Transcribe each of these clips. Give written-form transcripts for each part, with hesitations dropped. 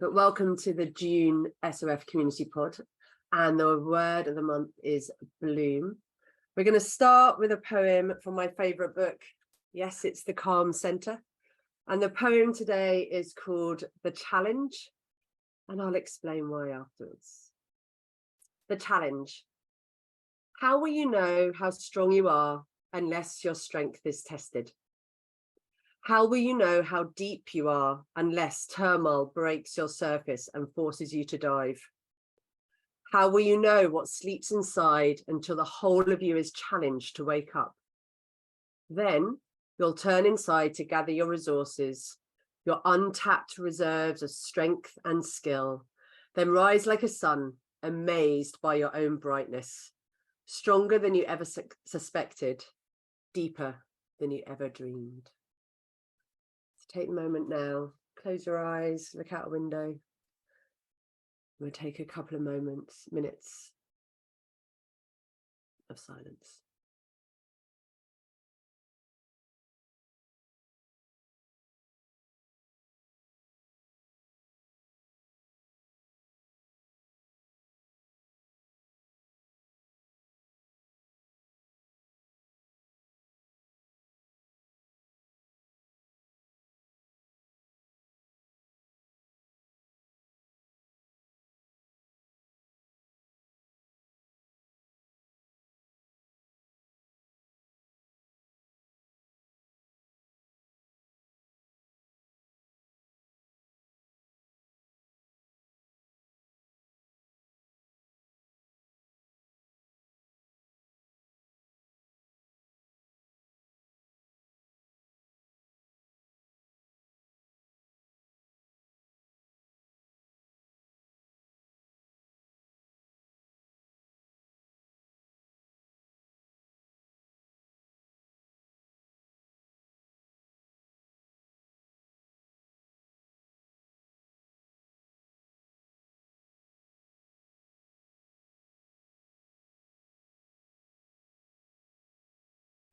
but welcome to the June SOF Community Pod, and the word of the month is bloom. We're going to start with a poem from my favourite book. Yes, it's The Calm Centre, and the poem today is called The Challenge, and I'll explain why afterwards. The challenge. How will you know how strong you are unless your strength is tested? How will you know how deep you are unless turmoil breaks your surface and forces you to dive? How will you know what sleeps inside until the whole of you is challenged to wake up? Then you'll turn inside to gather your resources, your untapped reserves of strength and skill, then rise like a sun, amazed by your own brightness, stronger than you ever suspected, deeper than you ever dreamed. Take a moment now, close your eyes, look out a window. We'll take a couple of minutes of silence.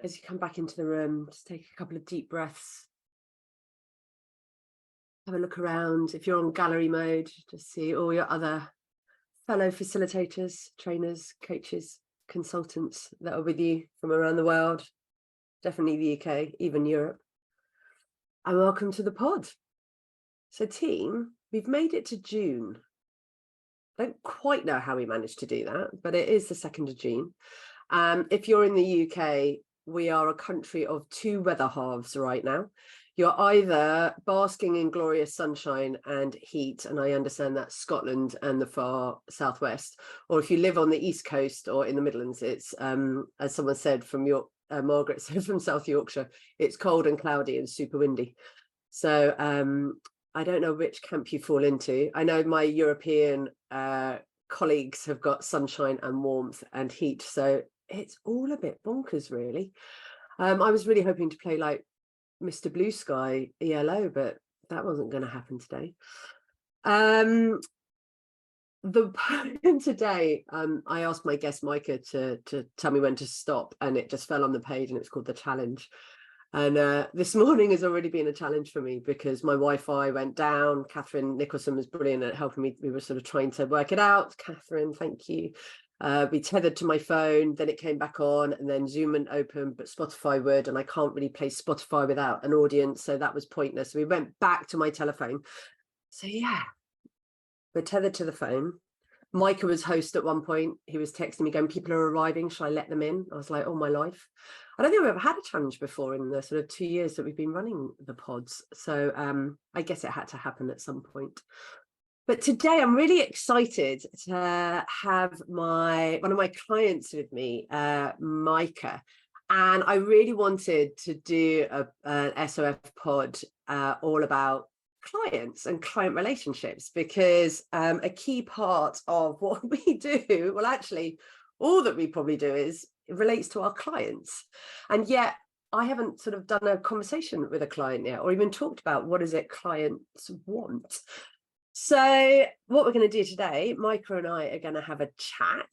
As you come back into the room, just take a couple of deep breaths. Have a look around. If you're on gallery mode, just see all your other fellow facilitators, trainers, coaches, consultants that are with you from around the world, definitely the UK, even Europe. And welcome to the pod. So team, we've made it to June. I don't quite know how we managed to do that, but it is the 2nd of June. If you're in the UK, we are a country of two weather halves right now. You're either basking in glorious sunshine and heat, and I understand that's Scotland and the far southwest, or if you live on the East Coast or in the Midlands, it's, as someone said from Margaret said from South Yorkshire, it's cold and cloudy and super windy. So I don't know which camp you fall into. I know my European colleagues have got sunshine and warmth and heat, so it's all a bit bonkers, really. I was really hoping to play like Mr. Blue Sky ELO, but that wasn't going to happen today. The poem today, I asked my guest Micah to tell me when to stop, and it just fell on the page, and it's called The Challenge. And this morning has already been a challenge for me because my Wi-Fi went down. Catherine Nicholson was brilliant at helping me. We were sort of trying to work it out. Catherine, thank you. We tethered to my phone, then it came back on, and then Zoom wouldn't open, but Spotify would, and I can't really play Spotify without an audience, so that was pointless. So we went back to my telephone. So yeah, we're tethered to the phone. Micah was host at one point. He was texting me going, people are arriving, shall I let them in? I was like, oh, my life. I don't think we've ever had a challenge before in the sort of 2 years that we've been running the pods. So I guess it had to happen at some point. But today I'm really excited to have one of my clients with me, Micah. And I really wanted to do an SOF pod all about clients and client relationships, because a key part of what we do, well, actually, all that we probably do is it relates to our clients. And yet I haven't sort of done a conversation with a client yet, or even talked about what is it clients want. So what we're going to do today, Micah and I are going to have a chat.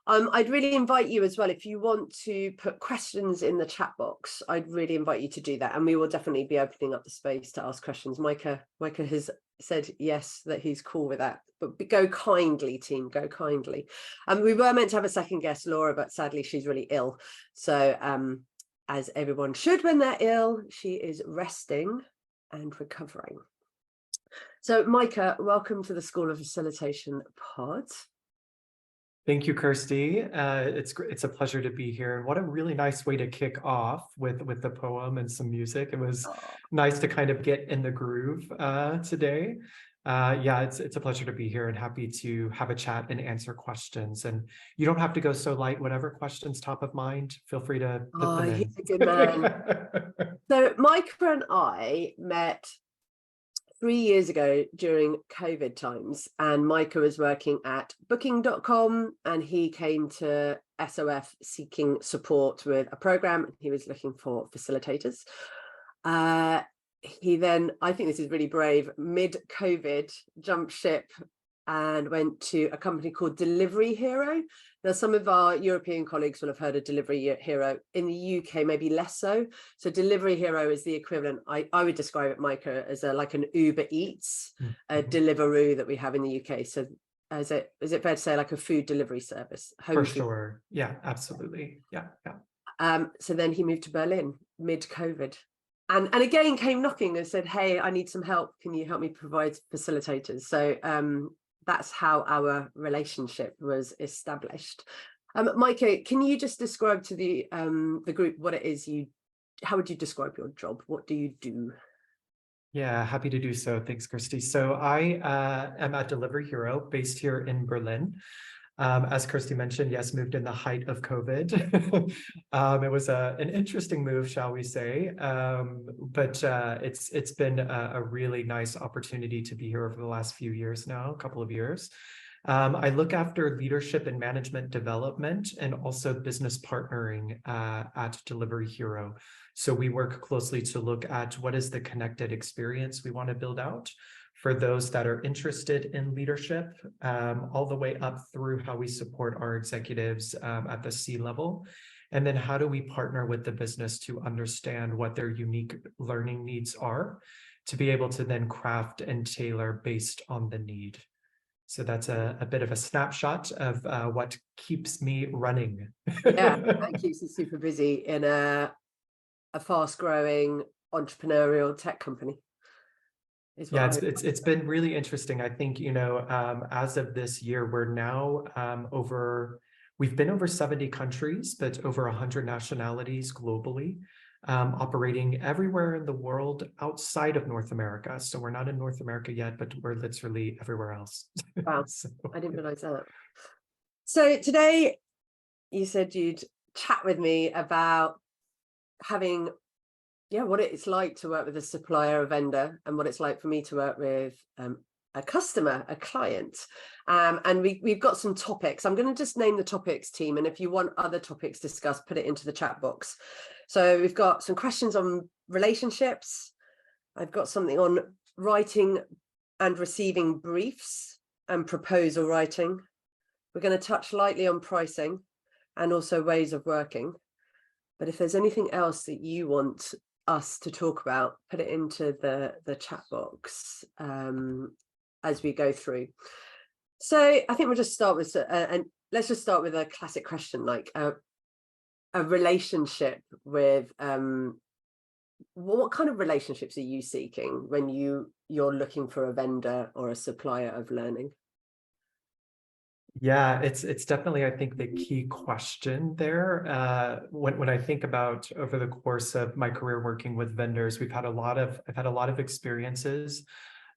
I'd really invite you as well, if you want to put questions in the chat box, I'd really invite you to do that. And we will definitely be opening up the space to ask questions. Micah has said yes, that he's cool with that. But go kindly, team, go kindly. We were meant to have a second guest, Laura, but sadly she's really ill. So as everyone should when they're ill, she is resting and recovering. So Micah, welcome to the School of Facilitation Pod. Thank you, Kirsty. It's a pleasure to be here. And what a really nice way to kick off with the poem and some music. It was nice to kind of get in the groove today. Yeah, it's a pleasure to be here and happy to have a chat and answer questions. And you don't have to go so light. Whatever questions top of mind, feel free to put them in. He's a good man. So Micah and I met 3 years ago during COVID times, and Micah was working at booking.com and he came to SOF seeking support with a program. He was looking for facilitators. He then, I think this is really brave, mid-COVID jumped ship and went to a company called Delivery Hero. Now, some of our European colleagues will have heard of Delivery Hero. In the UK, maybe less so. So Delivery Hero is the equivalent, I would describe it, Micah, as like an Uber Eats, a Deliveroo that we have in the UK. So is it fair to say like a food delivery service? For sure. Yeah, absolutely. Yeah. So then he moved to Berlin mid-COVID. And again came knocking and said, hey, I need some help. Can you help me provide facilitators? So that's how our relationship was established. Micah, can you just describe to the group what it is how would you describe your job? What do you do? Yeah, happy to do so. Thanks, Kirsty. So I am at Delivery Hero based here in Berlin. As Kirsty mentioned, yes, moved in the height of COVID. It was an interesting move, shall we say, but it's been a really nice opportunity to be here over the last few years now, a couple of years. I look after leadership and management development and also business partnering at Delivery Hero. So we work closely to look at what is the connected experience we want to build out for those that are interested in leadership, all the way up through how we support our executives at the C-level. And then how do we partner with the business to understand what their unique learning needs are, to be able to then craft and tailor based on the need. So that's a bit of a snapshot of what keeps me running. Yeah, that keeps you super busy in a fast-growing entrepreneurial tech company. Yeah, it's been really interesting. I think, as of this year, we're now we've been over 70 countries, but over 100 nationalities globally, operating everywhere in the world outside of North America. So we're not in North America yet, but we're literally everywhere else. Wow, so, I didn't realize that. So today you said you'd chat with me about having what it's like to work with a supplier, a vendor, and what it's like for me to work with a customer, a client. And we've got some topics. I'm going to just name the topics, team. And if you want other topics discussed, put it into the chat box. So we've got some questions on relationships. I've got something on writing and receiving briefs and proposal writing. We're going to touch lightly on pricing and also ways of working. But if there's anything else that you want us to talk about, put it into the chat box as we go through. So I think we'll just start with and let's just start with a classic question, like a relationship with what kind of relationships are you seeking when you're looking for a vendor or a supplier of learning? Yeah, it's definitely, I think, the key question there. When I think about over the course of my career working with vendors, I've had a lot of experiences,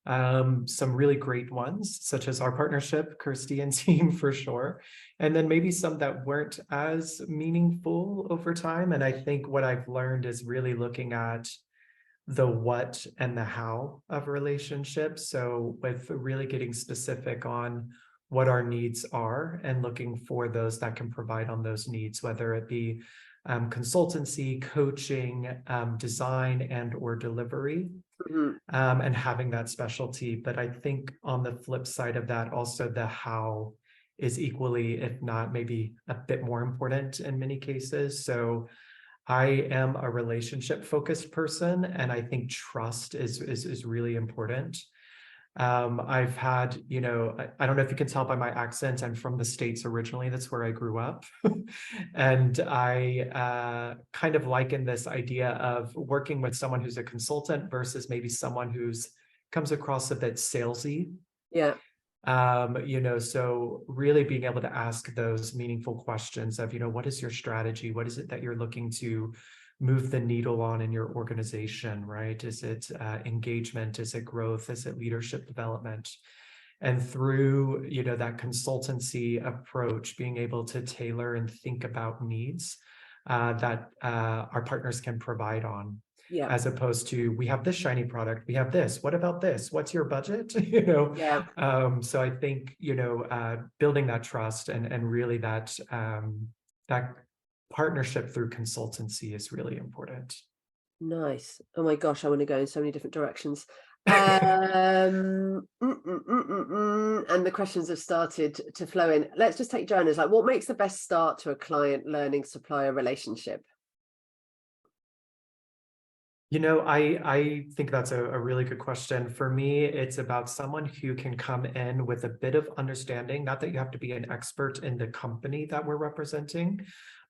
some really great ones, such as our partnership, Kirsty and team for sure, and then maybe some that weren't as meaningful over time. And I think what I've learned is really looking at the what and the how of relationships. So with really getting specific on what our needs are and looking for those that can provide on those needs, whether it be consultancy, coaching, design, and or delivery, and having that specialty. But I think on the flip side of that, also the how is equally, if not maybe a bit more important in many cases. So I am a relationship focused person, and I think trust is really important. I've had, I don't know if you can tell by my accent, I'm from the States originally. That's where I grew up. And I kind of liken this idea of working with someone who's a consultant versus maybe someone who's comes across a bit salesy. Yeah. So really being able to ask those meaningful questions of, what is your strategy? What is it that you're looking to move the needle on in your organization, right? Is it engagement? Is it growth? Is it leadership development? And through, that consultancy approach, being able to tailor and think about needs that our partners can provide on. Yeah. As opposed to, we have this shiny product, we have this, what about this? What's your budget? Yeah. So I think, building that trust and really that partnership through consultancy is really important. Nice. Oh my gosh, I want to go in so many different directions. And the questions have started to flow in. Let's just take Joanna's. Like, what makes the best start to a client learning supplier relationship? I think that's a really good question. For me, it's about someone who can come in with a bit of understanding, not that you have to be an expert in the company that we're representing,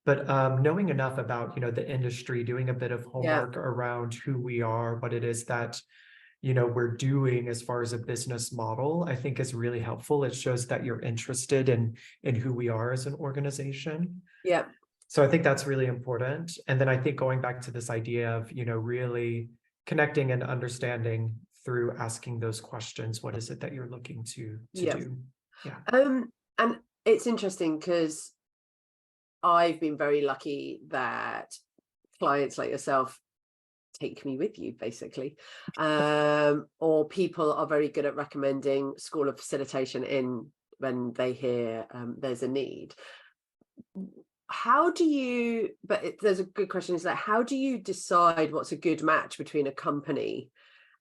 but knowing enough about, the industry, doing a bit of homework around who we are, what it is that, we're doing as far as a business model, I think is really helpful. It shows that you're interested in who we are as an organization. Yeah. So I think that's really important. And then I think going back to this idea of, really connecting and understanding through asking those questions, what is it that you're looking to do? Yeah. And it's interesting because I've been very lucky that clients like yourself take me with you, basically. Or people are very good at recommending School of Facilitation in when they hear there's a need. How do you, there's a good question, is that how do you decide what's a good match between a company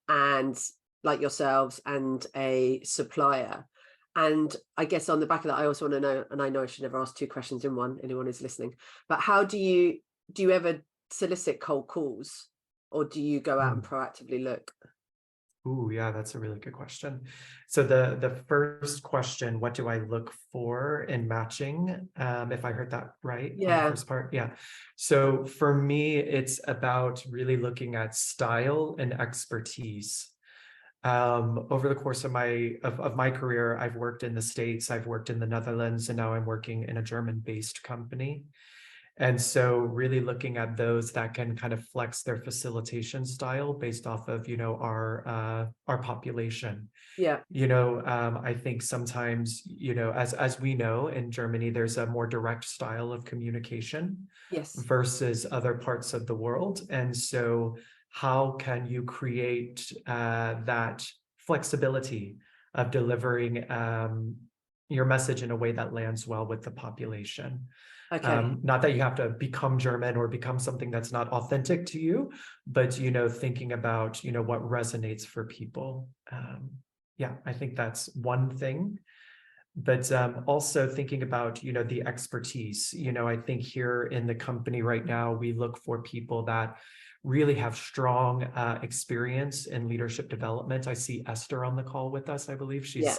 and like yourselves and a supplier? And I guess on the back of that, I also want to know, and I know I should never ask two questions in one, anyone who's listening, but how do you ever solicit cold calls, or do you go out and proactively look? Ooh, yeah, that's a really good question. So the first question, what do I look for in matching? If I heard that right on the first part, yeah. So for me, it's about really looking at style and expertise. Over the course of my career, I've worked in the States, I've worked in the Netherlands, and now I'm working in a German-based company. And so really looking at those that can kind of flex their facilitation style based off of, our population. Yeah. I think sometimes, as we know in Germany, there's a more direct style of communication versus other parts of the world. And so how can you create that flexibility of delivering your message in a way that lands well with the population? Okay. Not that you have to become German or become something that's not authentic to you, but, thinking about, what resonates for people. Yeah, I think that's one thing. But also thinking about, the expertise. I think here in the company right now, we look for people that really have strong experience in leadership development. I see Esther on the call with us, I believe. She's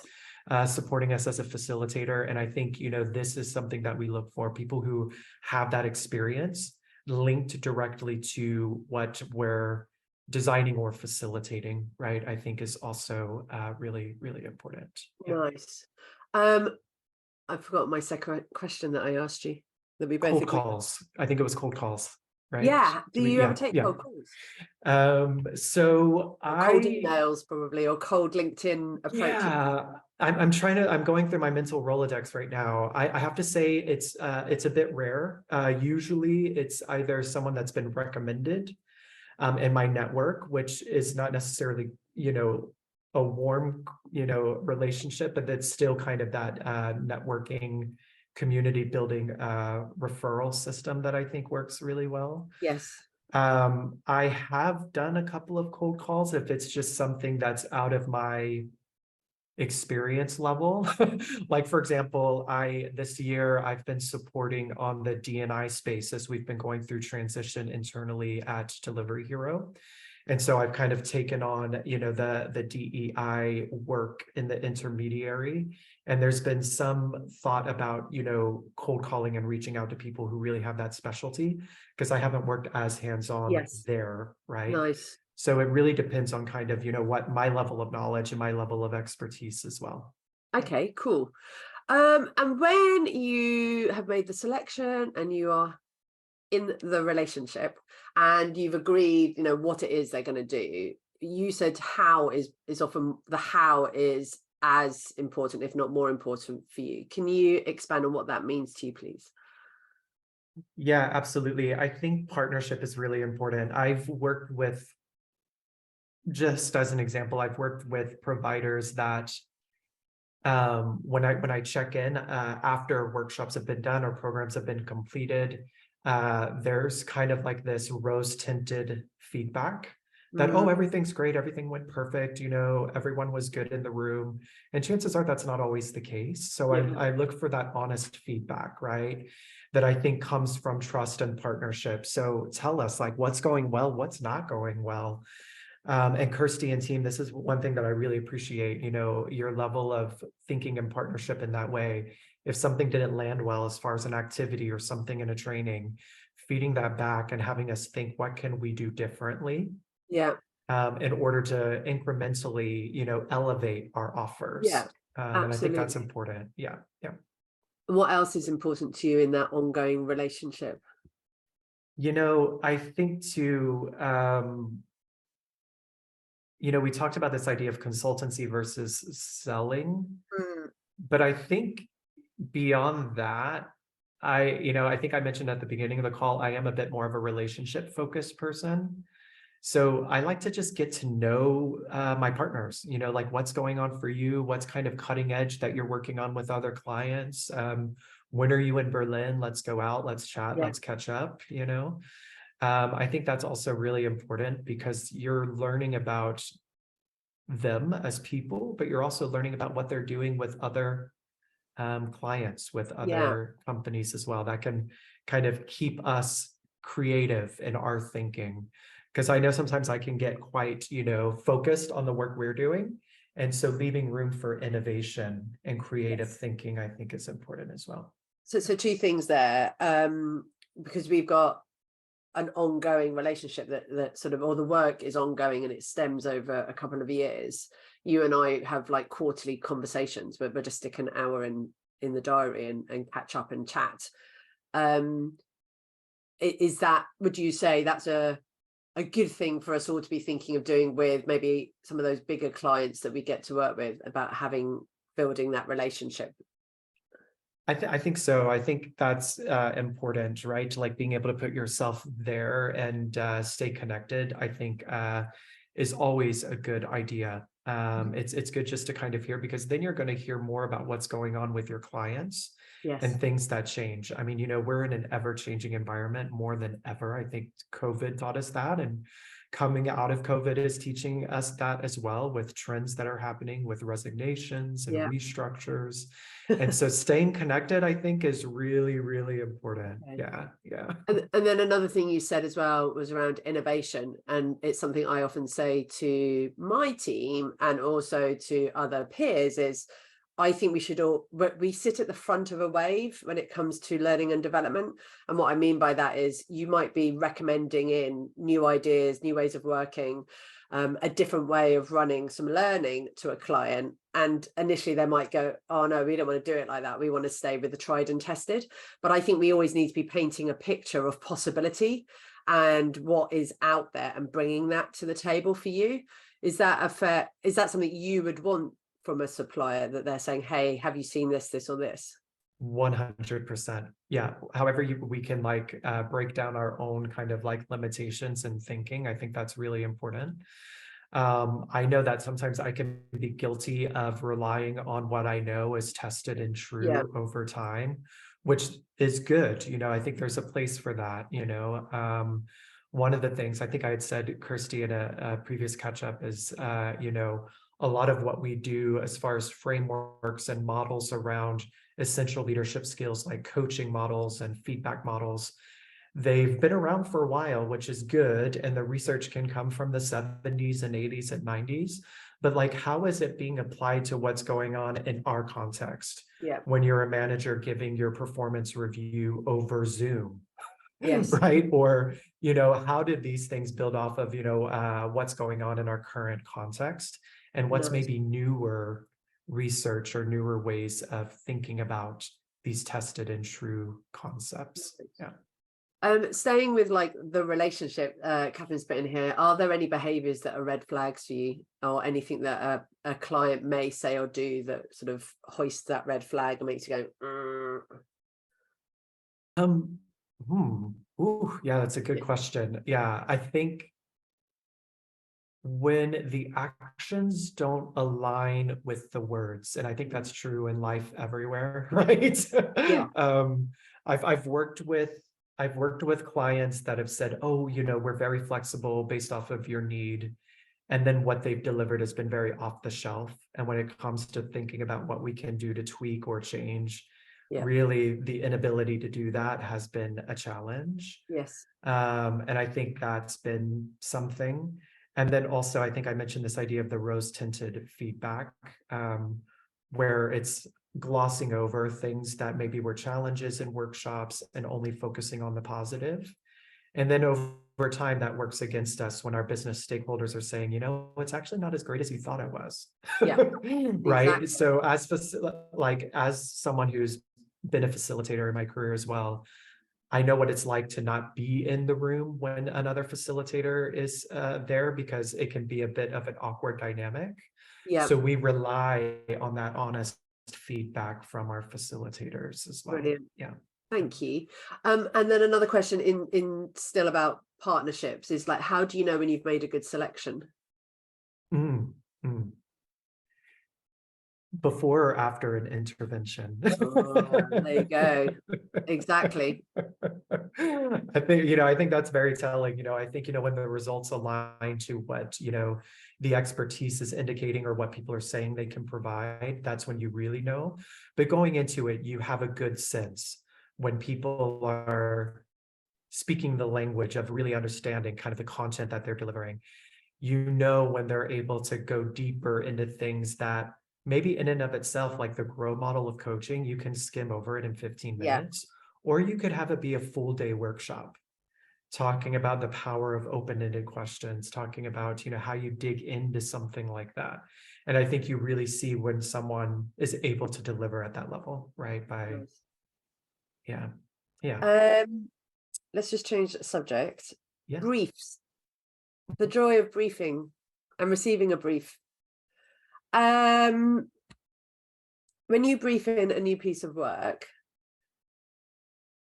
supporting us as a facilitator. And I think, this is something that we look for, people who have that experience linked directly to what we're designing or facilitating, right? I think is also really, really important. Yeah. Nice. I forgot my second question that I asked you. That we both cold calls. I think it was cold calls, right? Yeah. Do you ever take cold calls? So cold emails probably, or cold LinkedIn approaches. Yeah, I'm going through my mental Rolodex right now. I have to say it's a bit rare. Usually it's either someone that's been recommended in my network, which is not necessarily, a warm, relationship, but it's still kind of that networking, community building referral system that I think works really well. Yes. I have done a couple of cold calls if it's just something that's out of my experience level. Like, for example, this year I've been supporting on the D&I space as we've been going through transition internally at Delivery Hero. And so I've kind of taken on, you know, the DEI work in the intermediary. And there's been some thought about, you know, cold calling and reaching out to people who really have that specialty, because I haven't worked as hands-on Yes. there, right? Nice. So it really depends on kind of, you know, what my level of knowledge and my level of expertise as well. Okay, cool. And when you have made the selection and you are in the relationship and you've agreed, you know, what it is they're going to do, you said how is often the how is as important, if not more important for you. Can you expand on what that means to you, please? Yeah, absolutely. I think partnership is really important. I've worked with, just as an example, I've worked with providers that when I check in after workshops have been done or programs have been completed, there's kind of like this rose-tinted feedback that, oh, everything's great, everything went perfect, you know, everyone was good in the room. And chances are that's not always the case. So I look for that honest feedback, right? That I think comes from trust and partnership. So tell us, like, what's going well, what's not going well. And Kirsty and team, this is one thing that I really appreciate, you know, your level of thinking and partnership in that way. If something didn't land well as far as an activity or something in a training, feeding that back and having us think, what can we do differently? Yeah. In order to incrementally, you know, elevate our offers. Yeah. And I think that's Absolutely. important. Yeah. Yeah. What else is important to you in that ongoing relationship? You know, I think too, you know, we talked about this idea of consultancy versus selling, but I think beyond that, I think I mentioned at the beginning of the call, I am a bit more of a relationship focused person. So I like to just get to know my partners, you know, like what's going on for you, what's kind of cutting edge that you're working on with other clients. When are you in Berlin? Let's go out, let's chat, Yeah. let's catch up, you know. I think that's also really important because you're learning about them as people, but you're also learning about what they're doing with other clients, with Yeah. other companies as well. That can kind of keep us creative in our thinking. Because I know sometimes I can get quite, you know, focused on the work we're doing. And so leaving room for innovation and creative thinking, I think is important as well. So two things there, because we've got an ongoing relationship that sort of, or the work is ongoing and it stems over a couple of years. You and I have like quarterly conversations, but we'll just stick an hour in the diary and catch up and chat. Is that, would you say that's a good thing for us all to be thinking of doing with maybe some of those bigger clients that we get to work with, about building that relationship? I think so. I think that's important, right? Like being able to put yourself there and stay connected, I think is always a good idea. It's good just to kind of hear, because then you're going to hear more about what's going on with your clients and things that change. I mean, you know, we're in an ever-changing environment more than ever. I think COVID taught us that, and coming out of COVID is teaching us that as well, with trends that are happening with resignations and restructures. And so staying connected, I think, is really, really important. Yeah. Yeah. And then another thing you said as well was around innovation. And it's something I often say to my team and also to other peers is, I think we sit at the front of a wave when it comes to learning and development. And what I mean by that is you might be recommending in new ideas, new ways of working, a different way of running some learning to a client. And initially they might go, oh no, we don't want to do it like that. We want to stay with the tried and tested. But I think we always need to be painting a picture of possibility and what is out there and bringing that to the table for you. Is that something you would want from a supplier, that they're saying, hey, have you seen this or this? 100%. Yeah. However, we can like break down our own kind of like limitations and thinking. I think that's really important. I know that sometimes I can be guilty of relying on what I know is tested and true over time, which is good. You know, I think there's a place for that, you know. One of the things I think I had said, Kirsty, in a previous catch up is, you know, a lot of what we do as far as frameworks and models around essential leadership skills like coaching models and feedback models, they've been around for a while, which is good. And the research can come from the 70s and 80s and 90s. But like, how is it being applied to what's going on in our context? Yeah. When you're a manager giving your performance review over Zoom, Yes. right? Or, you know, how did these things build off of, you know, what's going on in our current context, and what's Nice. maybe newer research or newer ways of thinking about these tested and true concepts. Yeah. Staying with like the relationship, Catherine's put in here, are there any behaviors that are red flags for you, or anything that a client may say or do that sort of hoists that red flag and makes you go, Ooh, yeah, that's a good question. Yeah, I think when the actions don't align with the words, and I think that's true in life everywhere, right? Yeah. I've worked with clients that have said, oh, you know, we're very flexible based off of your need. And then what they've delivered has been very off the shelf. And when it comes to thinking about what we can do to tweak or change, Yeah. really the inability to do that has been a challenge. Yes. And I think that's been something. And then also, I think I mentioned this idea of the rose-tinted feedback, where it's glossing over things that maybe were challenges in workshops and only focusing on the positive. And then over time, that works against us when our business stakeholders are saying, you know, it's actually not as great as you thought it was. Yeah. Right. Exactly. So as someone who's been a facilitator in my career as well, I know what it's like to not be in the room when another facilitator is there, because it can be a bit of an awkward dynamic. Yeah. So we rely on that honest feedback from our facilitators as well. Brilliant. Yeah. Thank you. And then another question in still about partnerships is like, how do you know when you've made a good selection? Before or after an intervention? Oh, there you go. Exactly. I think that's very telling. I think, when the results align to what, the expertise is indicating or what people are saying they can provide, that's when you really know. But going into it, you have a good sense when people are speaking the language of really understanding kind of the content that they're delivering. When they're able to go deeper into things that maybe in and of itself, like the grow model of coaching, you can skim over it in 15 minutes, or you could have it be a full day workshop talking about the power of open-ended questions, talking about, how you dig into something like that. And I think you really see when someone is able to deliver at that level, right? Let's just change the subject. Yeah. Briefs. The joy of briefing and receiving a brief. When you brief in a new piece of work,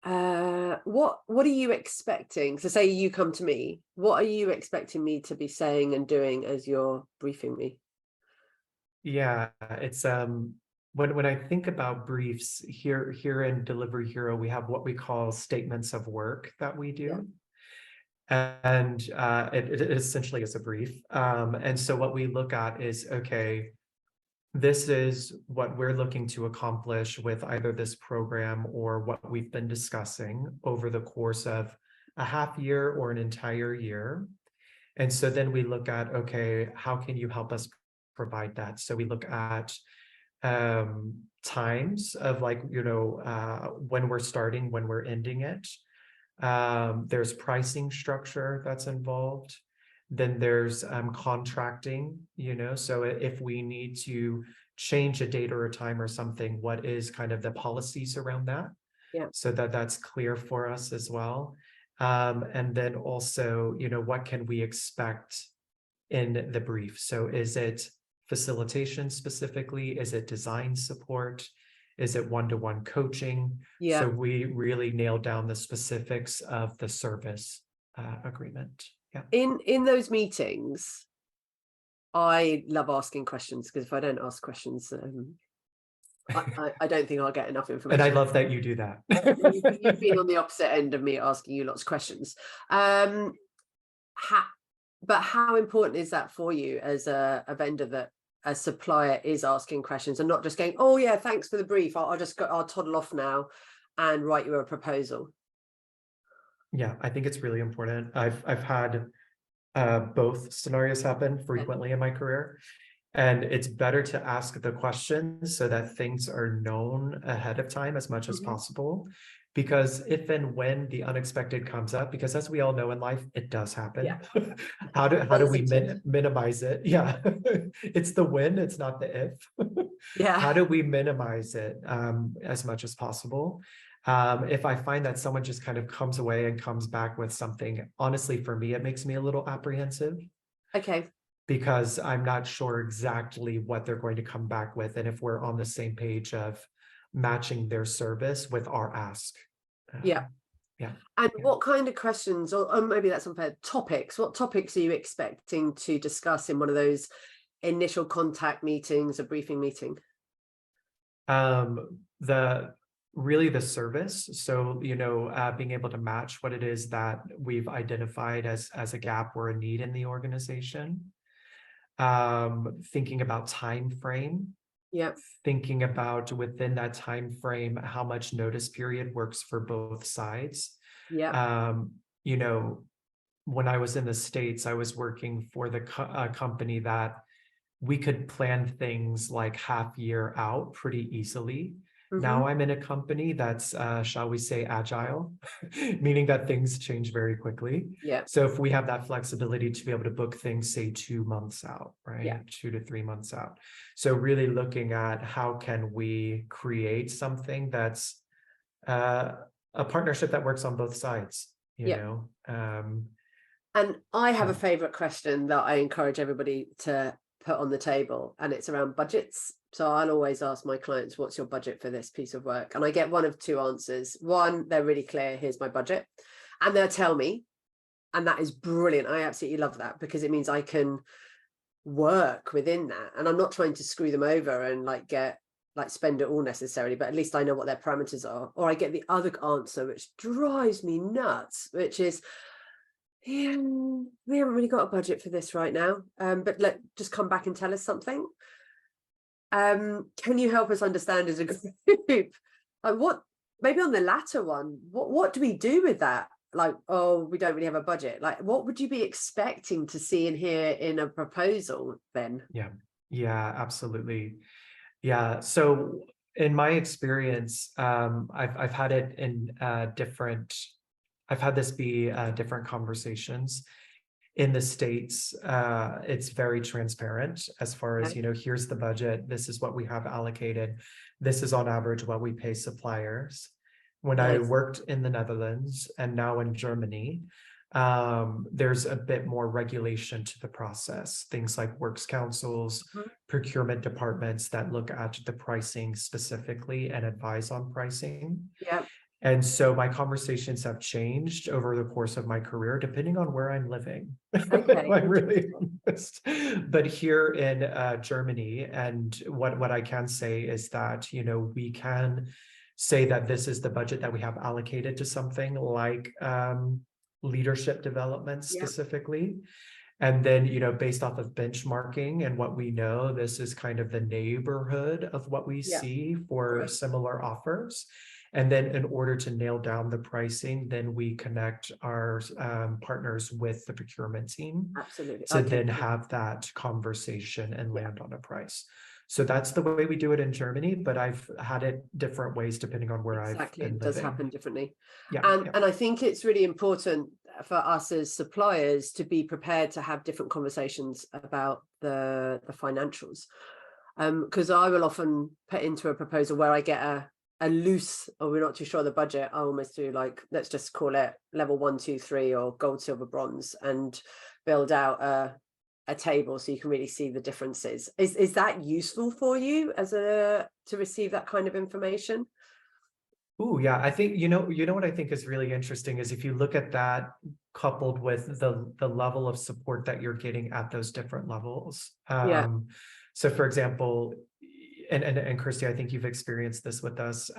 what are you expecting? So say you come to me, what are you expecting me to be saying and doing as you're briefing me? Yeah, it's when I think about briefs here in Delivery Hero, we have what we call statements of work that we do. And it essentially is a brief. And so what we look at is, okay, this is what we're looking to accomplish with either this program or what we've been discussing over the course of a half year or an entire year. And so then we look at, okay, how can you help us provide that? So we look at times of when we're starting, when we're ending it. There's pricing structure that's involved. Then there's contracting, so if we need to change a date or a time or something, what is kind of the policies around that? Yeah. So that's clear for us as well. And then also, what can we expect in the brief? So is it facilitation specifically? Is it design support? Is it one-to-one coaching? Yeah. So we really nail down the specifics of the service agreement. Yeah. In those meetings, I love asking questions, because if I don't ask questions, I don't think I'll get enough information. And I love that you do that. You've been on the opposite end of me asking you lots of questions. But how important is that for you as a vendor, that a supplier is asking questions and not just going, oh yeah, thanks for the brief, I'll toddle off now and write you a proposal. Yeah, I think it's really important. I've had both scenarios happen frequently in my career. And it's better to ask the questions so that things are known ahead of time as much as possible. Because if and when the unexpected comes up, because as we all know in life, it does happen. Yeah. How do we minimize it? Yeah, it's the when, it's not the if. Yeah. How do we minimize it as much as possible? If I find that someone just kind of comes away and comes back with something, honestly, for me, it makes me a little apprehensive. Okay. Because I'm not sure exactly what they're going to come back with and if we're on the same page of matching their service with our ask. Yeah. And what kind of questions, or maybe that's unfair, topics, what topics are you expecting to discuss in one of those initial contact meetings, a briefing meeting? Really the service. So, being able to match what it is that we've identified as a gap or a need in the organization. Thinking about time frame. Yeah. Thinking about within that time frame, how much notice period works for both sides. Yeah. When I was in the States, I was working for the company that we could plan things like half year out pretty easily. Now I'm in a company that's, shall we say, agile, meaning that things change very quickly. Yeah. So if we have that flexibility to be able to book things, say 2 months out, right? Yeah. 2 to 3 months out. So really looking at how can we create something that's a partnership that works on both sides, you know? And I have a favorite question that I encourage everybody to put on the table, and it's around budgets. So I'll always ask my clients, what's your budget for this piece of work? And I get one of two answers. One, they're really clear, here's my budget. And they'll tell me, and that is brilliant. I absolutely love that, because it means I can work within that. And I'm not trying to screw them over and spend it all necessarily, but at least I know what their parameters are. Or I get the other answer, which drives me nuts, which is, yeah, we haven't really got a budget for this right now. But just come back and tell us something. Can you help us understand as a group, what, maybe on the latter one, what do we do with that? Like, oh, we don't really have a budget. Like, what would you be expecting to see and hear in a proposal then? Yeah, absolutely. Yeah. So in my experience, I've had it in I've had this be different conversations. In the States, it's very transparent as far as, here's the budget. This is what we have allocated. This is on average what we pay suppliers. When I worked in the Netherlands and now in Germany, there's a bit more regulation to the process. Things like works councils, procurement departments that look at the pricing specifically and advise on pricing. Yeah. And so my conversations have changed over the course of my career, depending on where I'm living. Okay. I'm really honest. But here in Germany, and what I can say is that, we can say that this is the budget that we have allocated to something like leadership development specifically. And then, based off of benchmarking and what we know, this is kind of the neighborhood of what we see for similar offers. And then in order to nail down the pricing, then we connect our partners with the procurement team. Absolutely. To then have that conversation and land on a price. So that's the way we do it in Germany, but I've had it different ways depending on where I've been It does living. happen differently. And I think it's really important for us as suppliers to be prepared to have different conversations about the financials. Because I will often put into a proposal where I get a loose, or we're not too sure of the budget, I almost do let's just call it level 1, 2, 3 or gold, silver, bronze, and build out a table so you can really see the differences. Is that useful for you to receive that kind of information? Oh yeah, I think what I think is really interesting is if you look at that coupled with the level of support that you're getting at those different levels. So for example, and Kirsty, I think you've experienced this with us.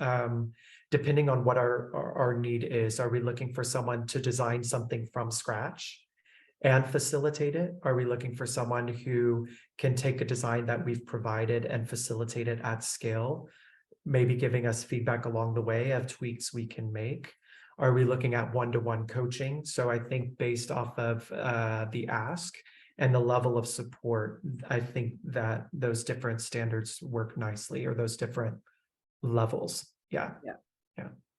Depending on what our need is, are we looking for someone to design something from scratch and facilitate it? Are we looking for someone who can take a design that we've provided and facilitate it at scale, maybe giving us feedback along the way of tweaks we can make? Are we looking at one-to-one coaching? So I think based off of the ask and the level of support, I think that those different standards work nicely, or those different levels. Yeah.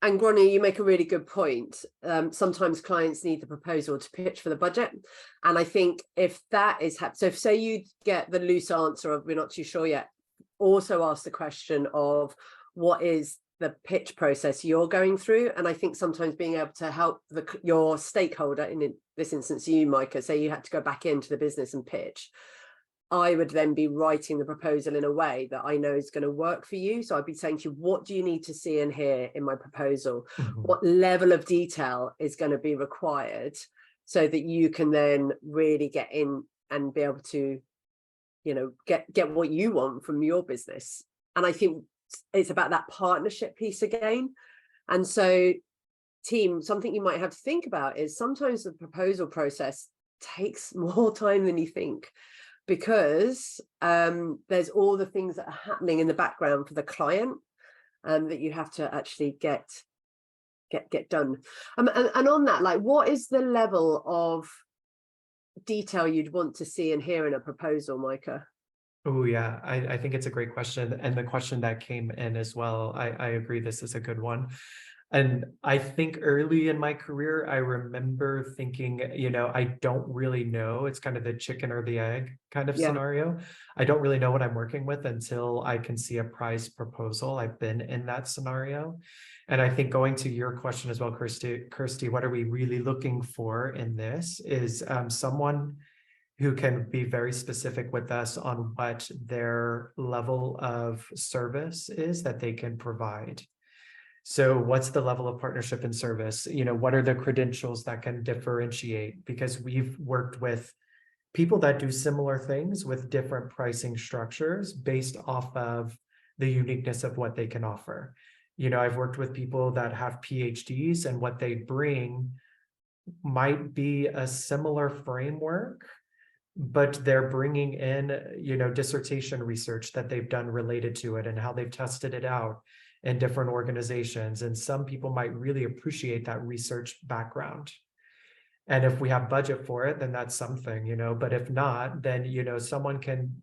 And Gronny, you make a really good point. Sometimes clients need the proposal to pitch for the budget. And I think if that is so if say you get the loose answer of we're not too sure yet, also ask the question of what is the pitch process you're going through. And I think sometimes being able to help your stakeholder, in this instance you, Micah, say you had to go back into the business and pitch, I would then be writing the proposal in a way that I know is going to work for you. So I'd be saying to you, what do you need to see and hear in my proposal? What level of detail is going to be required, so that you can then really get in and be able to, you know, get what you want from your business. And I think it's about that partnership piece again. And so, team, something you might have to think about is sometimes the proposal process takes more time than you think, because there's all the things that are happening in the background for the client that you have to actually get done. And on that, like, what is the level of detail you'd want to see and hear in a proposal, Micah? Oh yeah, I think it's a great question. And the question that came in as well, I agree this is a good one. And I think early in my career, I remember thinking, you know, I don't really know. It's kind of the chicken or the egg kind of scenario. I don't really know what I'm working with until I can see a price proposal. I've been in that scenario. And I think going to your question as well, Kirsty, what are we really looking for in this is someone who can be very specific with us on what their level of service is that they can provide. So what's the level of partnership and service? You know, what are the credentials that can differentiate? Because we've worked with people that do similar things with different pricing structures based off of the uniqueness of what they can offer. You know, I've worked with people that have PhDs, and what they bring might be a similar framework, but they're bringing in, you know, dissertation research that they've done related to it and how they've tested it out in different organizations. And some people might really appreciate that research background. And if we have budget for it, then that's something, you know, but if not, then, you know, someone can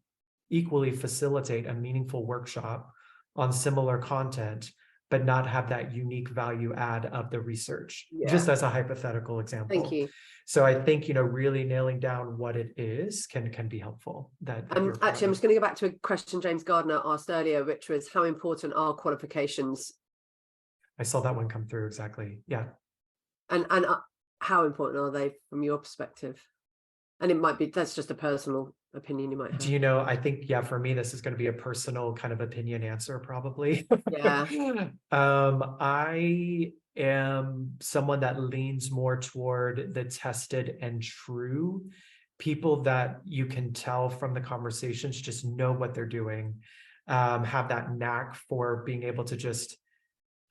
equally facilitate a meaningful workshop on similar content, but not have that unique value add of the research, just as a hypothetical example. Thank you. So I think, you know, really nailing down what it is can be helpful. Actually, I'm just going to go back to a question James Gardner asked earlier, which was how important are qualifications? I saw that one come through, exactly. Yeah. And how important are they from your perspective? And it might be, that's just a personal opinion you might have. Do you know, I think, yeah, for me, this is going to be a personal kind of opinion answer, probably. Yeah. I am someone that leans more toward the tested and true people that you can tell from the conversations, just know what they're doing, have that knack for being able to just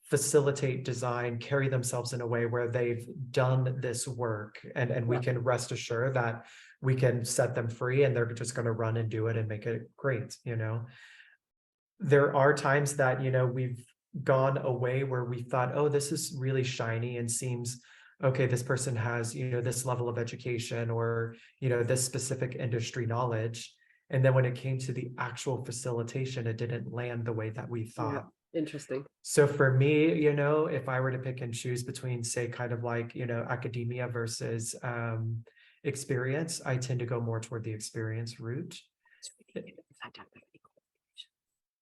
facilitate design, carry themselves in a way where they've done this work, and we can rest assured that we can set them free and they're just going to run and do it and make it great. You know, there are times that, you know, we've gone away where we thought, oh, this is really shiny and seems okay, this person has, you know, this level of education or, you know, this specific industry knowledge. And then when it came to the actual facilitation, it didn't land the way that we thought. Interesting. So for me, you know, if I were to pick and choose between, say, kind of like, you know, academia versus experience, I tend to go more toward the experience route.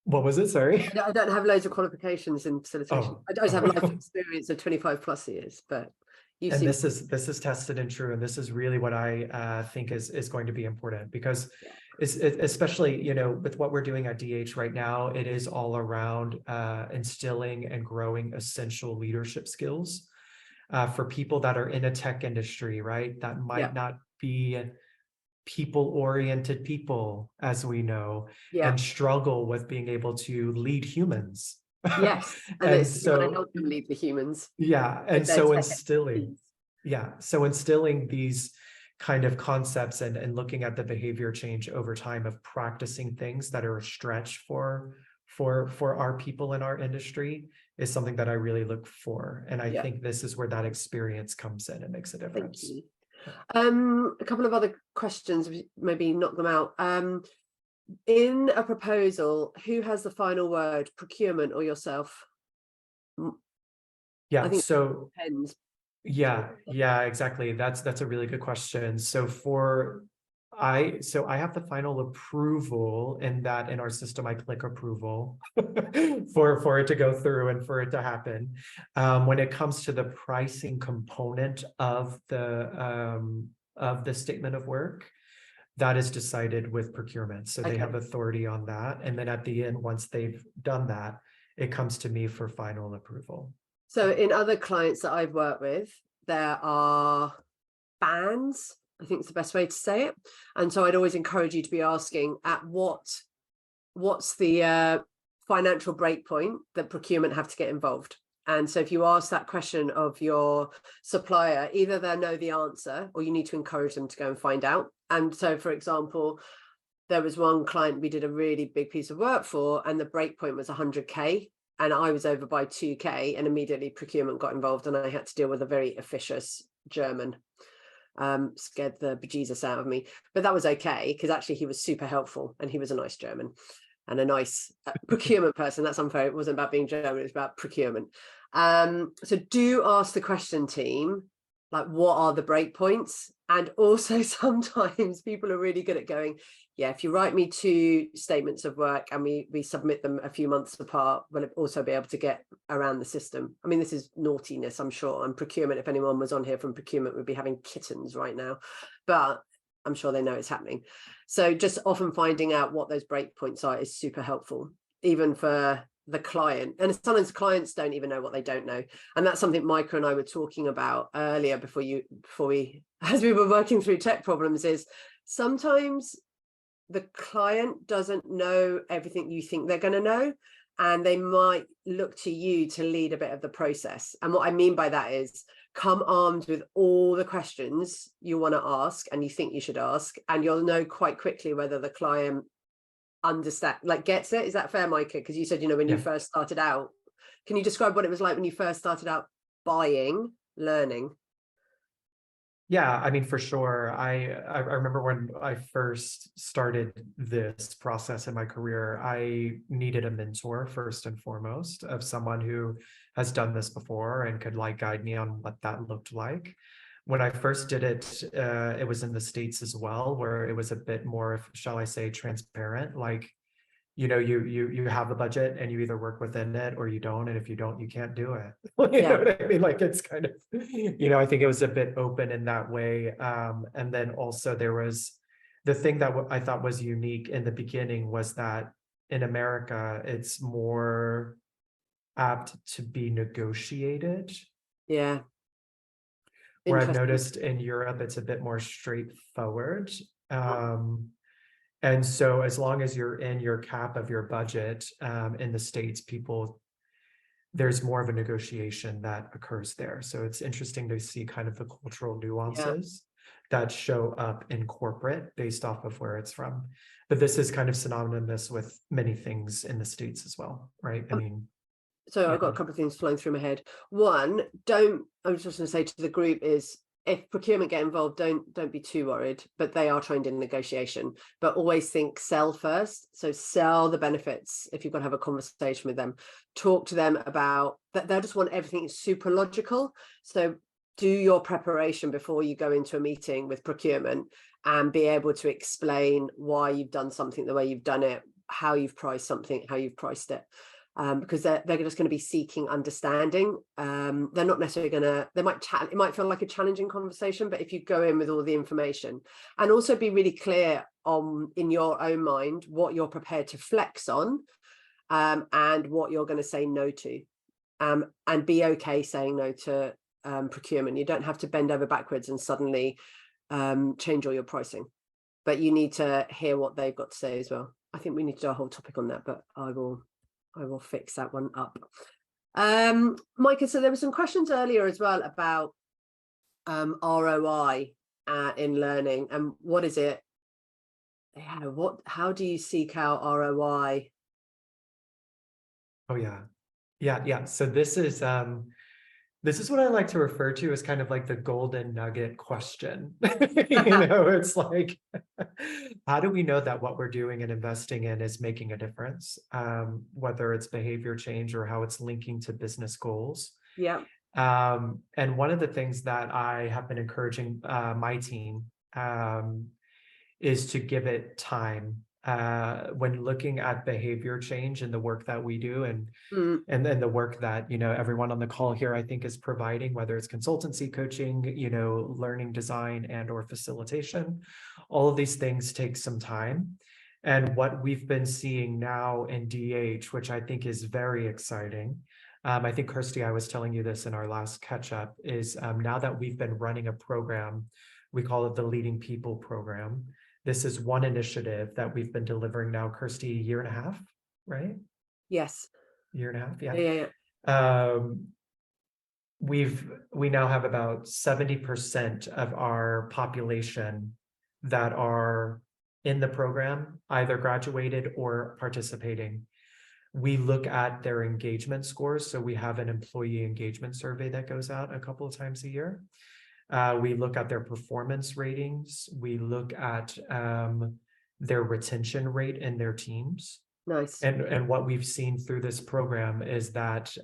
What was it? Sorry. I don't have loads of qualifications in facilitation. I don't have life experience of 25 plus years, but you see. This is tested and true, and this is really what I think is going to be important, because especially, you know, with what we're doing at DH right now, it is all around instilling and growing essential leadership skills for people that are in a tech industry, right? That might not be people-oriented people, as we know, and struggle with being able to lead humans. Yes, and so I help them lead the humans. Yeah, and so instilling these kind of concepts and looking at the behavior change over time of practicing things that are a stretch for our people in our industry is something that I really look for. And I think this is where that experience comes in and makes a difference. Thank you. A couple of other questions, maybe knock them out. In a proposal, who has the final word, procurement or yourself? Yeah, I think so it depends. yeah, exactly. That's a really good question. So I have the final approval in that in our system, I click approval for it to go through and for it to happen. When it comes to the pricing component of the statement of work, that is decided with procurement. So they have authority on that. And then at the end, once they've done that, it comes to me for final approval. So in other clients that I've worked with, there are bands, I think it's the best way to say it. And so I'd always encourage you to be asking at what's the financial breakpoint that procurement have to get involved. And so if you ask that question of your supplier, either they know the answer or you need to encourage them to go and find out. And so, for example, there was one client we did a really big piece of work for, and the breakpoint was 100K. And I was over by 2K, and immediately procurement got involved, and I had to deal with a very officious German. Scared the bejesus out of me, but that was okay because actually he was super helpful, and he was a nice German and a nice procurement person. That's unfair. It wasn't about being German, it was about procurement. So do ask the question, team, like, what are the breakpoints? And also sometimes people are really good at going, yeah, if you write me 2 statements of work and we submit them a few months apart, we'll also be able to get around the system. I mean, this is naughtiness, I'm sure. And procurement, if anyone was on here from procurement, would be having kittens right now. But I'm sure they know it's happening. So just often finding out what those breakpoints are is super helpful, even for the client. And sometimes clients don't even know what they don't know. And that's something Micah and I were talking about earlier as we were working through tech problems, is sometimes the client doesn't know everything you think they're going to know, and they might look to you to lead a bit of the process. And what I mean by that is come armed with all the questions you want to ask and you think you should ask, and you'll know quite quickly whether the client gets it. Is that fair, Micah? Because you said, when you first started out, can you describe what it was like when you first started out learning? Yeah, I mean, for sure. I remember when I first started this process in my career, I needed a mentor first and foremost, of someone who has done this before and could guide me on what that looked like. When I first did it, it was in the States as well, where it was a bit more, shall I say, transparent. You have a budget and you either work within it or you don't. And if you don't, you can't do it. You know what I mean? It's kind of, I think it was a bit open in that way. And then also there was the thing that I thought was unique in the beginning was that in America, it's more apt to be negotiated. Yeah. Where I've noticed in Europe, it's a bit more straightforward. And so as long as you're in your cap of your budget, in the States, there's more of a negotiation that occurs there. So it's interesting to see kind of the cultural nuances that show up in corporate based off of where it's from. But this is kind of synonymous with many things in the States as well, right? I mean, so I've got a couple of things flowing through my head. One, I was just going to say to the group is, if procurement get involved, don't be too worried, but they are trained in negotiation. But always think sell first. So sell the benefits. If you've got to have a conversation with them, talk to them about that. They'll just want everything super logical. So do your preparation before you go into a meeting with procurement and be able to explain why you've done something the way you've done it, how you've priced something, how you've priced it. Because they're just going to be seeking understanding. They're not necessarily going to, it might feel like a challenging conversation, but if you go in with all the information and also be really clear in your own mind what you're prepared to flex on, and what you're going to say no to, and be okay saying no to procurement. You don't have to bend over backwards and suddenly change all your pricing, but you need to hear what they've got to say as well. I think we need to do a whole topic on that, but I will fix that one up. Micah, so there were some questions earlier as well about ROI at in learning, and what is it? Yeah, how do you seek out ROI? Oh yeah. So this is what I like to refer to as kind of like the golden nugget question. It's like, how do we know that what we're doing and investing in is making a difference? Whether it's behavior change or how it's linking to business goals. Yeah. And one of the things that I have been encouraging my team is to give it time when looking at behavior change and the work that we do, and then the work that everyone on the call here I think is providing, whether it's consultancy, coaching, learning design, and or facilitation. All of these things take some time. And what we've been seeing now in DH, which I think is very exciting, I think, Kirsty, I was telling you this in our last catch up, is now that we've been running a program, we call it the Leading People Program. This is one initiative that we've been delivering now, Kirsty, a year and a half, right? Yes. Year and a half, yeah. Yeah. We now have about 70% of our population that are in the program, either graduated or participating. We look at their engagement scores. So we have an employee engagement survey that goes out a couple of times a year. We look at their performance ratings. We look at their retention rate in their teams. Nice. And what we've seen through this program is that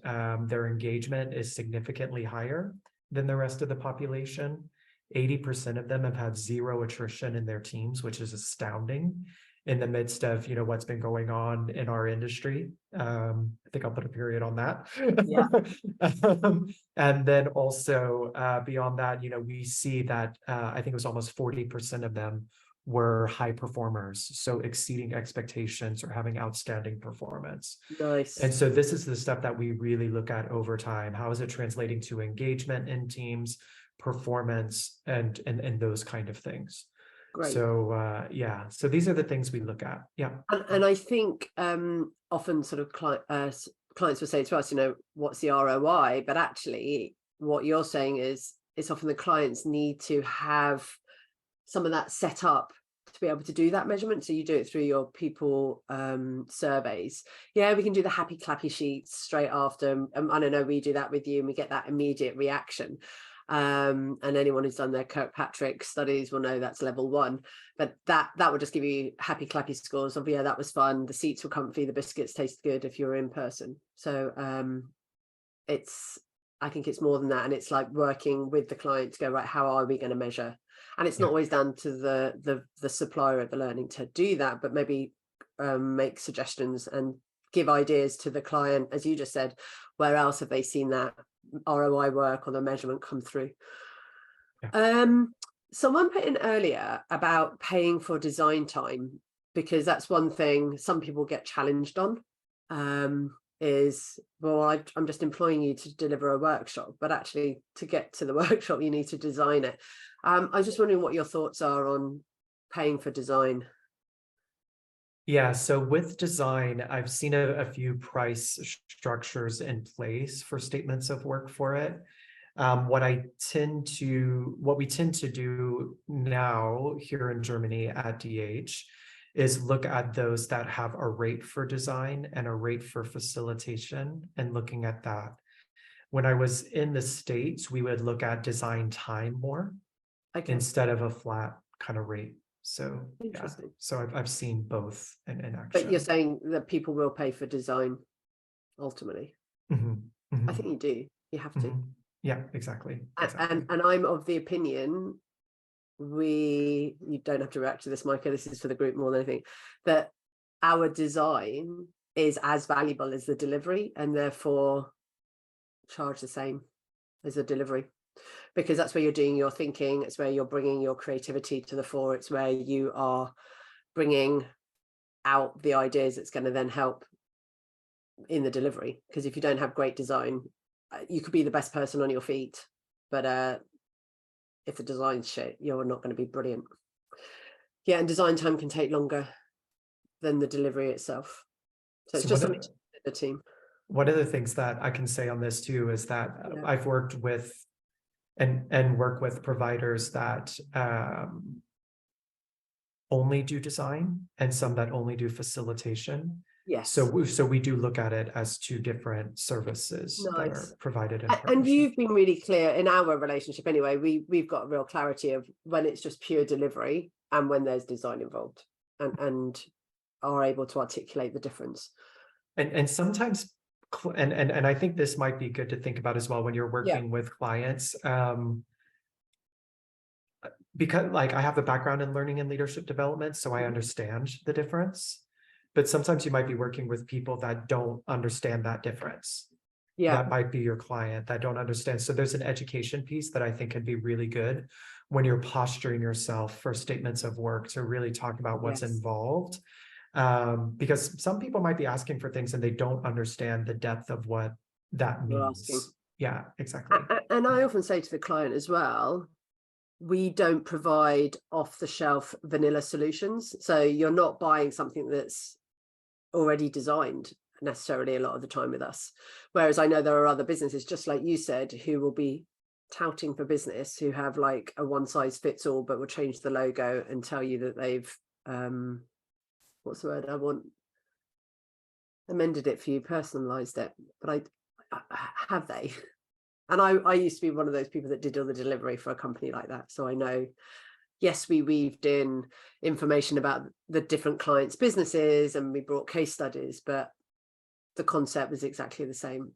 their engagement is significantly higher than the rest of the population. 80% of them have had zero attrition in their teams, which is astounding in the midst of what's been going on in our industry. I think I'll put a period on that. Yeah. And then also beyond that, we see that I think it was almost 40% of them were high performers, so exceeding expectations or having outstanding performance. Nice. And so this is the stuff that we really look at over time. How is it translating to engagement in teams, performance, and those kind of things? Great. So so these are the things we look at. Yeah. And I think often sort of clients will say to us, what's the ROI? But actually what you're saying is it's often the clients need to have some of that set up to be able to do that measurement. So you do it through your people surveys. Yeah, we can do the happy clappy sheets straight after. I don't know, we do that with you and we get that immediate reaction. And anyone who's done their Kirkpatrick studies will know that's level 1, but that will just give you happy clappy scores of, yeah, that was fun, the seats were comfy, the biscuits taste good if you're in person. So I think it's more than that, and it's like working with the client to go, right, how are we going to measure? And it's not always down to the supplier of the learning to do that, but maybe make suggestions and give ideas to the client, as you just said, where else have they seen that ROI work or the measurement come through? Someone put in earlier about paying for design time, because that's one thing some people get challenged on, is, well, I'm just employing you to deliver a workshop, but actually to get to the workshop you need to design it. I was just wondering what your thoughts are on paying for design. Yeah, so with design, I've seen a few price structures in place for statements of work for it. What we tend to do now here in Germany at DH is look at those that have a rate for design and a rate for facilitation, and looking at that. When I was in the States, we would look at design time more instead of a flat kind of rate. So interesting. Yeah. So I've seen both in action. But you're saying that people will pay for design ultimately. I think you do. You have to. Yeah, exactly. And I'm of the opinion, you don't have to react to this, Micah, this is for the group more than anything, that our design is as valuable as the delivery, and therefore charge the same as the delivery, because that's where you're doing your thinking, it's where you're bringing your creativity to the fore, it's where you are bringing out the ideas that's going to then help in the delivery. Because if you don't have great design, you could be the best person on your feet, but if the design's shit, you're not going to be brilliant. Yeah, and design time can take longer than the delivery itself. So it's just something to do with the team. One of the things that I can say on this too is that I've worked with and work with providers that only do design and some that only do facilitation. Yes. So we do look at it as two different services that are Nice. provided in And partnership. you've been really clear in our relationship anyway. We've got real clarity of when it's just pure delivery and when there's design involved, and are able to articulate the difference. And sometimes, and I think this might be good to think about as well when you're working with clients, because like I have a background in learning and leadership development, so I understand the difference. But sometimes you might be working with people that don't understand that difference. That might be your client that don't understand. So there's an education piece that I think can be really good when you're posturing yourself for statements of work to really talk about what's involved. Because some people might be asking for things and they don't understand the depth of what that means. Yeah, exactly. And I often say to the client as well, we don't provide off-the-shelf vanilla solutions. So you're not buying something that's already designed necessarily a lot of the time with us. Whereas I know there are other businesses, just like you said, who will be touting for business, who have like a one-size-fits-all, but will change the logo and tell you that they've, what's the word I want? Amended it for you, personalized it. But I have they? And I used to be one of those people that did all the delivery for a company like that. So I know, yes, we weaved in information about the different clients' businesses and we brought case studies, but the concept was exactly the same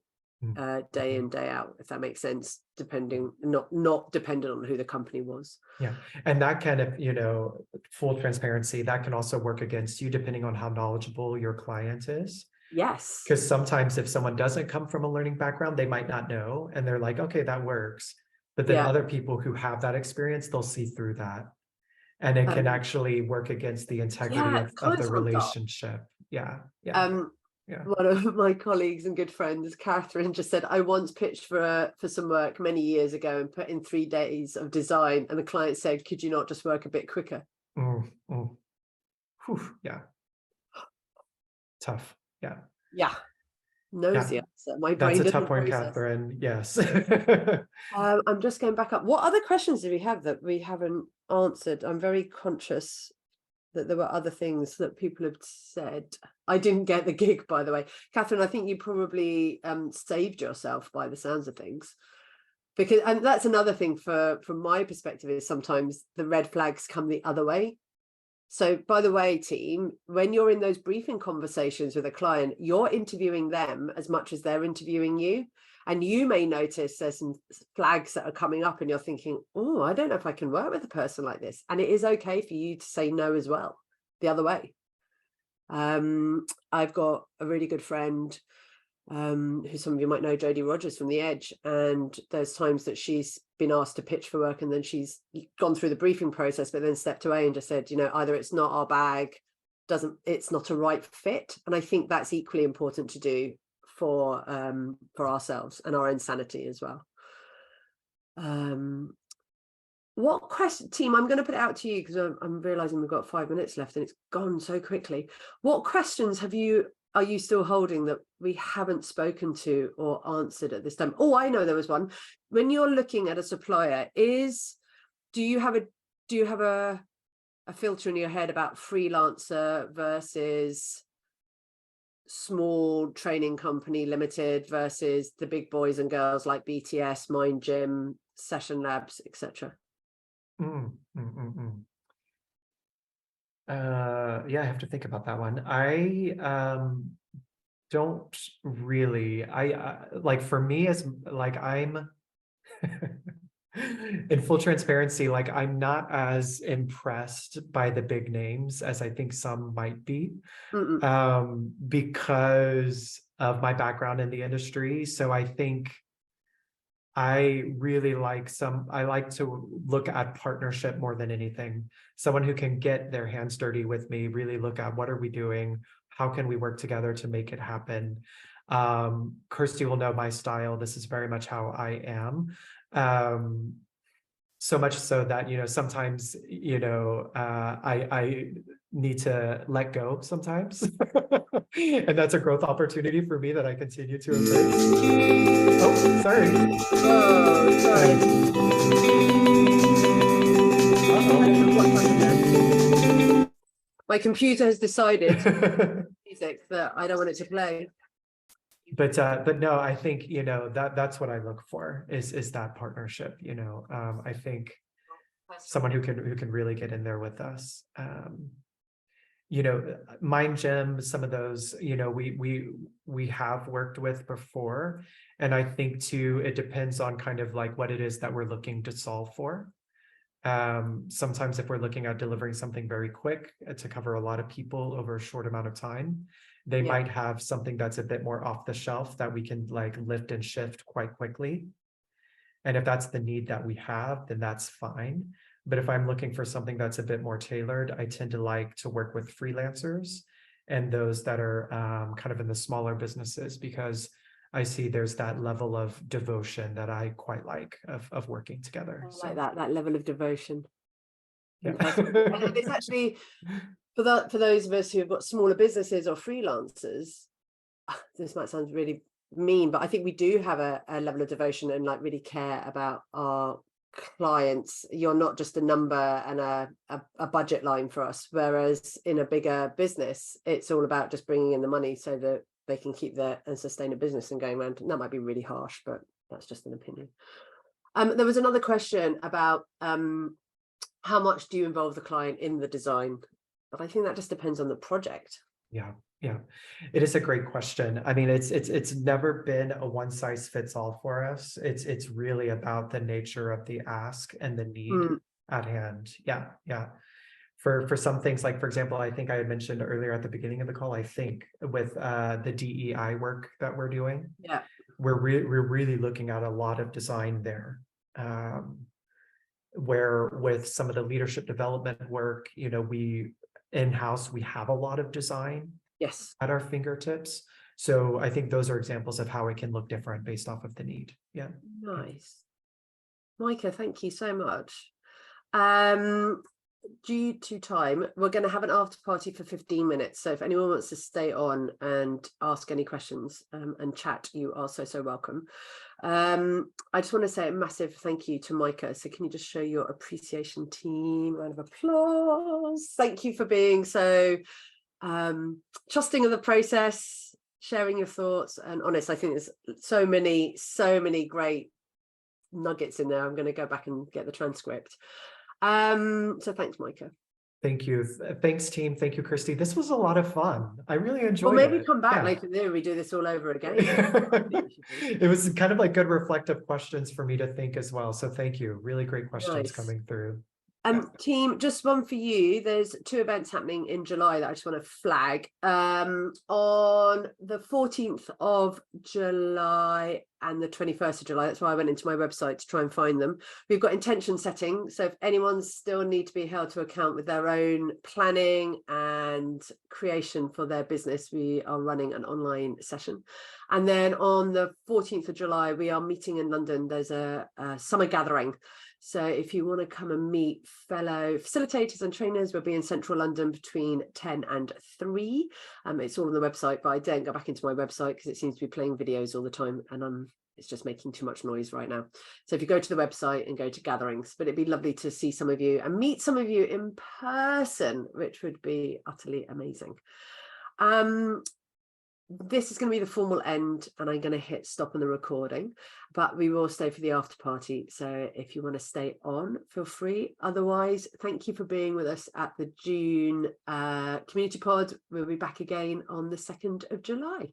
day in, day out, if that makes sense, depending, not dependent on who the company was. Yeah. And that kind of, full transparency, that can also work against you depending on how knowledgeable your client is. Yes. Because sometimes if someone doesn't come from a learning background, they might not know. And they're like, okay, that works. But then other people who have that experience, they'll see through that. And it can actually work against the integrity of the relationship. Yeah. One of my colleagues and good friends, Catherine, just said, I once pitched for some work many years ago and put in 3 days of design. And the client said, could you not just work a bit quicker? Whew, yeah. Tough. Yeah. Yeah. Knows the answer. My brain That's a doesn't tough one, process. Catherine. Yes. I'm just going back up. What other questions do we have that we haven't answered? I'm very conscious that there were other things that people have said. I didn't get the gig, by the way. Catherine, I think you probably saved yourself by the sounds of things. Because, and that's another thing from my perspective, is sometimes the red flags come the other way. So by the way, team, when you're in those briefing conversations with a client, you're interviewing them as much as they're interviewing you. And you may notice there's some flags that are coming up and you're thinking, oh, I don't know if I can work with a person like this. And it is okay for you to say no as well, the other way. I've got a really good friend who some of you might know, Jodie Rogers from The Edge. And there's times that she's been asked to pitch for work and then she's gone through the briefing process, but then stepped away and just said, either it's not our bag, it's not a right fit. And I think that's equally important to do for ourselves and our own sanity as well. What question, team, I'm going to put it out to you because I'm realizing we've got 5 minutes left and it's gone so quickly. What questions are you still holding that we haven't spoken to or answered at this time? Oh, I know there was one. When you're looking at a supplier, do you have a filter in your head about freelancer versus small training company limited versus the big boys and girls like BTS, Mind Gym, Session Labs, etc.? Yeah, I have to think about that one. I don't really. Like for me, as like I'm in full transparency, like I'm not as impressed by the big names as I think some might be, because of my background in the industry. So I think I really like I like to look at partnership more than anything. Someone who can get their hands dirty with me, really look at what are we doing? How can we work together to make it happen? Kirsty will know my style. This is very much how I am. So much so that, sometimes, need to let go sometimes. And that's a growth opportunity for me that I continue to embrace. Oh, sorry. Oh, sorry. My computer has decided music that I don't want it to play. But no, I think, that's what I look for is that partnership. I think someone who can really get in there with us. Mind Gym, some of those, we have worked with before. And I think too, it depends on kind of like what it is that we're looking to solve for. Sometimes if we're looking at delivering something very quick to cover a lot of people over a short amount of time, they might have something that's a bit more off the shelf that we can like lift and shift quite quickly. And if that's the need that we have, then that's fine. But if I'm looking for something that's a bit more tailored, I tend to like to work with freelancers and those that are kind of in the smaller businesses, because I see there's that level of devotion that I quite like of working together. I like that level of devotion. Yeah. And it's actually for those of us who have got smaller businesses or freelancers, this might sound really mean, but I think we do have a level of devotion and like really care about our clients. You're not just a number and a budget line for us, whereas in a bigger business it's all about just bringing in the money so that they can keep their and sustain a business and going around. And that might be really harsh, but that's just an opinion. There was another question about how much do you involve the client in the design? But I think that just depends on the project. Yeah, it is a great question. I mean, it's never been a one size fits all for us. It's really about the nature of the ask and the need at hand. Yeah. For some things, like for example, I think I had mentioned earlier at the beginning of the call, I think with the DEI work that we're doing, we're really looking at a lot of design there. Where with some of the leadership development work, we in-house, we have a lot of design at our fingertips. So I think those are examples of how it can look different based off of the need. Yeah. Nice. Micah, thank you so much. Due to time, we're going to have an after party for 15 minutes. So if anyone wants to stay on and ask any questions and chat, you are so welcome. I just want to say a massive thank you to Micah. So can you just show your appreciation team? Round of applause. Thank you for being so trusting of the process, sharing your thoughts and honest. I think there's so many great nuggets in there. I'm going to go back and get the transcript. So thanks, Micah. Thank you. Thanks, team. Thank you, Christy. This was a lot of fun. I really enjoyed it. Well, maybe come back later there. We do this all over again. It was kind of like good reflective questions for me to think as well. So thank you. Really great questions coming through. Team, just one for you. There's 2 events happening in July that I just want to flag. On the 14th of July and the 21st of July, that's why I went into my website to try and find them. We've got intention setting. So if anyone still need to be held to account with their own planning and creation for their business, we are running an online session. And then on the 14th of July, we are meeting in London. There's a summer gathering. So if you want to come and meet fellow facilitators and trainers, we'll be in central London between 10 and 3. It's all on the website, but I don't go back into my website because it seems to be playing videos all the time and it's just making too much noise right now. So if you go to the website and go to gatherings, but it'd be lovely to see some of you and meet some of you in person, which would be utterly amazing. This is going to be the formal end and I'm going to hit stop on the recording, but we will stay for the after party. So if you want to stay on, feel free. Otherwise, thank you for being with us at the June Community Pod. We'll be back again on the 2nd of July.